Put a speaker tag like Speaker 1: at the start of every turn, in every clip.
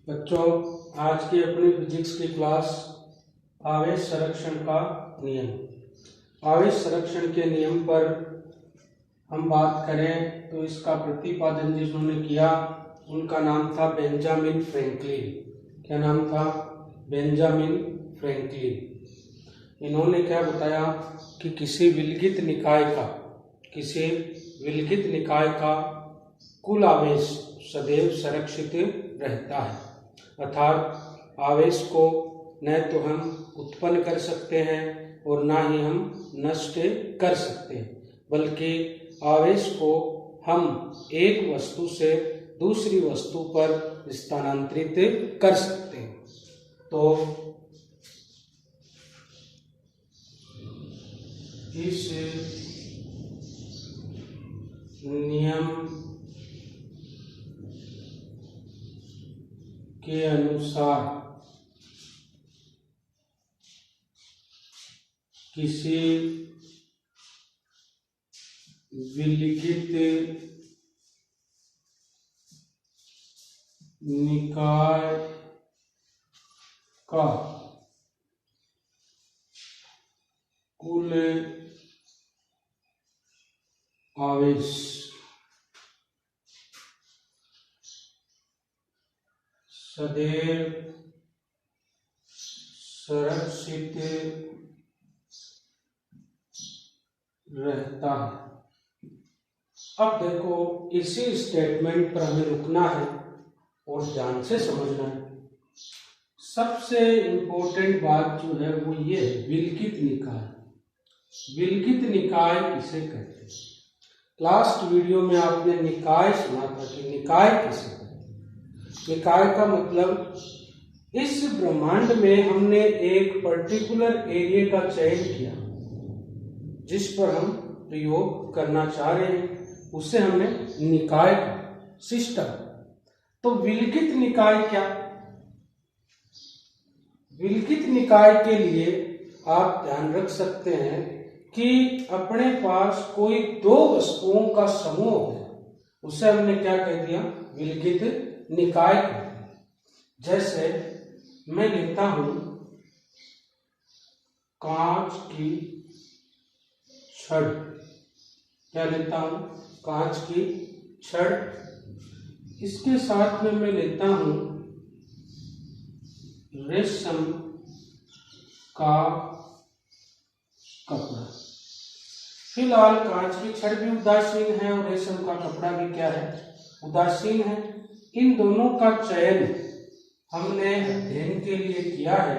Speaker 1: बच्चों, आज की अपनी फिजिक्स की क्लास आवेश संरक्षण का नियम। आवेश संरक्षण के नियम पर हम बात करें तो इसका प्रतिपादन जिन्होंने किया उनका नाम था बेंजामिन फ्रैंकलिन। क्या नाम था? Benjamin Franklin. इन्होंने क्या बताया कि किसी विलगित निकाय का कुल आवेश सदैव संरक्षित रहता है, अर्थात आवेश को न तो हम उत्पन्न कर सकते हैं और ना ही हम नष्ट कर सकते हैं, बल्कि आवेश को हम एक वस्तु से दूसरी वस्तु पर स्थानांतरित कर सकते हैं। तो इस नियम के अनुसार किसी विलगित निकाय का कुल आवेश सदैव संरक्षित रहता है। अब देखो, इसी स्टेटमेंट पर हमें रुकना है और ध्यान से समझना है। सबसे इंपॉर्टेंट बात जो है वो ये है, विलगित निकाय। विलगित निकाय किसे कहते हैं? लास्ट वीडियो में आपने निकाय सुना था कि निकाय किसे कहते हैं। निकाय का मतलब इस ब्रह्मांड में हमने एक पर्टिकुलर एरिया का चयन किया जिस पर हम प्रयोग करना चाह रहे हैं, उसे हमने निकाय का सिस्टम। तो विलगित निकाय क्या? विलगित निकाय के लिए आप ध्यान रख सकते हैं कि अपने पास कोई दो वस्तुओं का समूह है, उसे हमने क्या कह दिया? विलगित निकाय कहते हैं। जैसे मैं लेता हूं कांच की छड़। क्या लेता हूं? कांच की छड़। इसके साथ में मैं लेता हूं रेशम का कपड़ा। फिलहाल कांच की छड़ भी उदासीन है और रेशम का कपड़ा भी क्या है? उदासीन है। इन दोनों का चयन हमने अध्ययन के लिए किया है।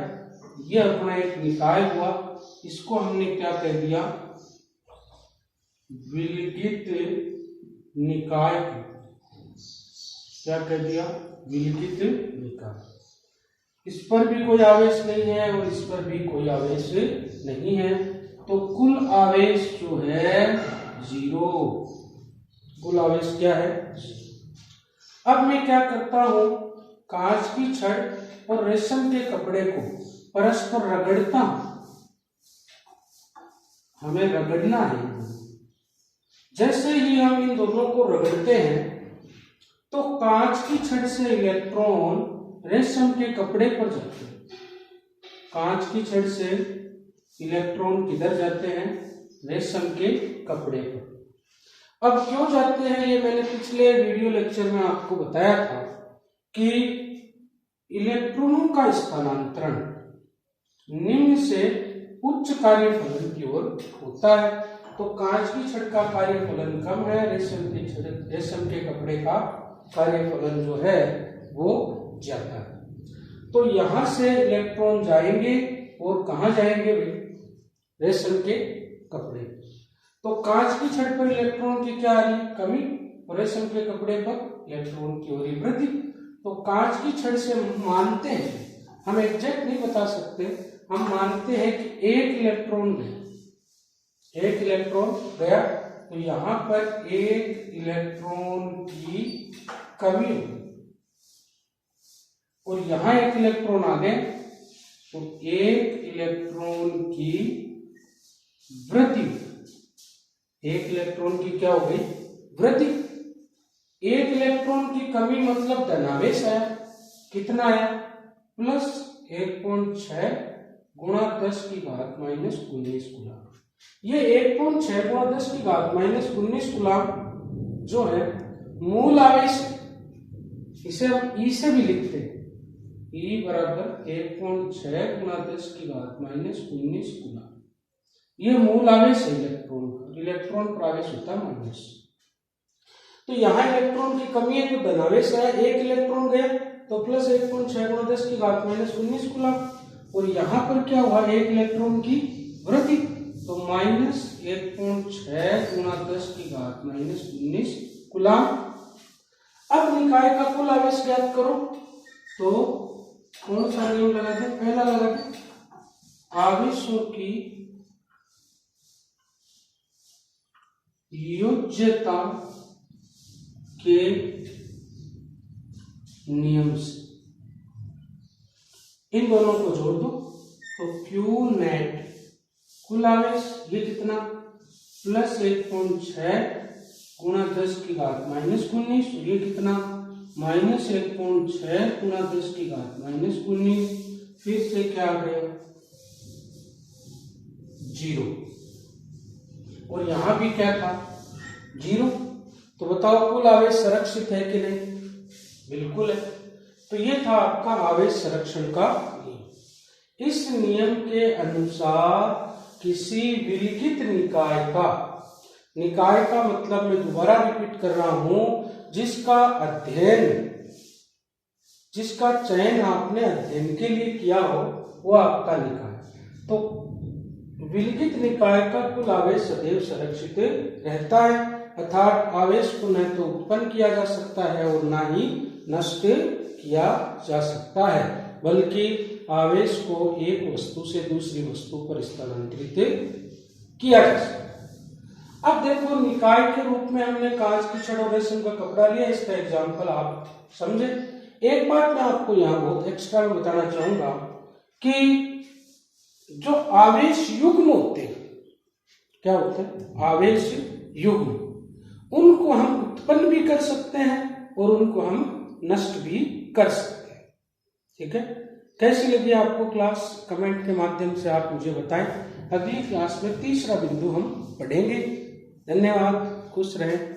Speaker 1: यह अपना एक निकाय हुआ, इसको हमने क्या कह दिया? विलगित निकाय। क्या कह दिया? विलगित निकाय। इस पर भी कोई आवेश नहीं है और इस पर भी कोई आवेश नहीं है, तो कुल आवेश जो है जीरो। कुल आवेश क्या है? अब मैं क्या करता हूं, कांच की छड़ और रेशम के कपड़े को परस्पर रगड़ता हूं। हमें रगड़ना है। जैसे ही हम इन दोनों को रगड़ते हैं तो कांच की छड़ से इलेक्ट्रॉन रेशम के कपड़े पर जाते हैं। कांच की छड़ से इलेक्ट्रॉन किधर जाते हैं? रेशम के कपड़े पर। अब क्यों जाते हैं ये मैंने पिछले वीडियो लेक्चर में आपको बताया था कि इलेक्ट्रॉनों का स्थानांतरण निम्न से उच्च कार्यफलन की ओर होता है। तो कांच की छड़ का कार्यफलन कम है, रेशम के कपड़े का कार्यफलन जो है वो ज्यादा है। तो यहां से इलेक्ट्रॉन जाएंगे और कहां जाएंगे? रेशम के कपड़े। तो कांच की छड़ पर इलेक्ट्रॉन की क्या आ रही? कमी, और रेशम के कपड़े पर इलेक्ट्रॉन की हो रही वृद्धि। तो कांच की छड़ से मानते हैं, हम एग्जैक्ट नहीं बता सकते, हम मानते हैं कि एक इलेक्ट्रॉन गया, तो यहां पर एक इलेक्ट्रॉन की कमी हुई और यहां एक इलेक्ट्रॉन आ गए, तो एक इलेक्ट्रॉन की वृद्धि। एक इलेक्ट्रॉन की क्या हो गई? वृद्धि। एक इलेक्ट्रॉन की कमी मतलब धनावेश है, कितना आया प्लस 1.6 गुणा 10 की घात माइनस 19 कूलम। ये 1.6 गुणा 10 की घात माइनस 19 कूलम जो है मूल आवेश, इसे हम ई से भी लिखते हैं, ई बराबर 1.6 गुणा 10 की घात माइनस 19 कूलम। ये मूल आवेश है इलेक्ट्रॉन का, इलेक्ट्रॉन पर आवेश होता है माइनस। तो यहाँ इलेक्ट्रॉन की कमी है तो धनावेश है, एक इलेक्ट्रॉन गया तो प्लस 1.6 गुणा 10 की घात माइनस 19 कूलम। और यहाँ पर क्या हुआ, एक इलेक्ट्रॉन की वृद्धि, तो माइनस 1.6 गुणा 10 की घात माइनस 19 कूलम। अब निकाय का कुल आवेश ज्ञात करो, तो कौन सा नियम लगाते हैं, पहला लगाते हैं आवेशों की योज्यता के नियम से। इन दोनों को जोड़ दो तो क्यू नेट कुल आवेश ये कितना प्लस 1.6 गुणा 10 की घात माइनस 19, ये कितना माइनस 1.6 गुणा 10 की घात माइनस 19, फिर से क्या आ गया 0, और यहां भी क्या था 0। तो बताओ कुल आवेश संरक्षित है कि नहीं, बिल्कुल है। तो ये था आपका आवेश संरक्षण का नियम। इस नियम के अनुसार किसी विलिखित निकाय का, निकाय का मतलब मैं दोबारा रिपीट कर रहा हूं, जिसका अध्ययन, जिसका चयन आपने अध्ययन के लिए किया हो वो आपका निकाय। तो विलिखित निकाय का कुल आवेश सदैव संरक्षित रहता है, अर्थात आवेश को न तो उत्पन्न किया जा सकता है और न ही नष्ट किया जा सकता है, बल्कि आवेश को एक वस्तु से दूसरी वस्तु पर स्थानांतरित किया जा सकता है। अब देखो निकाय के रूप में हमने कांच की छड़ और रेशम का कपड़ा लिया, इसका एग्जाम्पल आप समझे। एक बात मैं आपको यहाँ बहुत एक्स्ट्रा में बताना चाहूंगा कि जो आवेश युग्म होते हैं, क्या होते हैं आवेश युग्म, उनको हम उत्पन्न भी कर सकते हैं और उनको हम नष्ट भी कर सकते हैं। ठीक है, कैसी लगी आपको क्लास, कमेंट के माध्यम से आप मुझे बताएं। अगली क्लास में तीसरा बिंदु हम पढ़ेंगे। धन्यवाद, खुश रहें।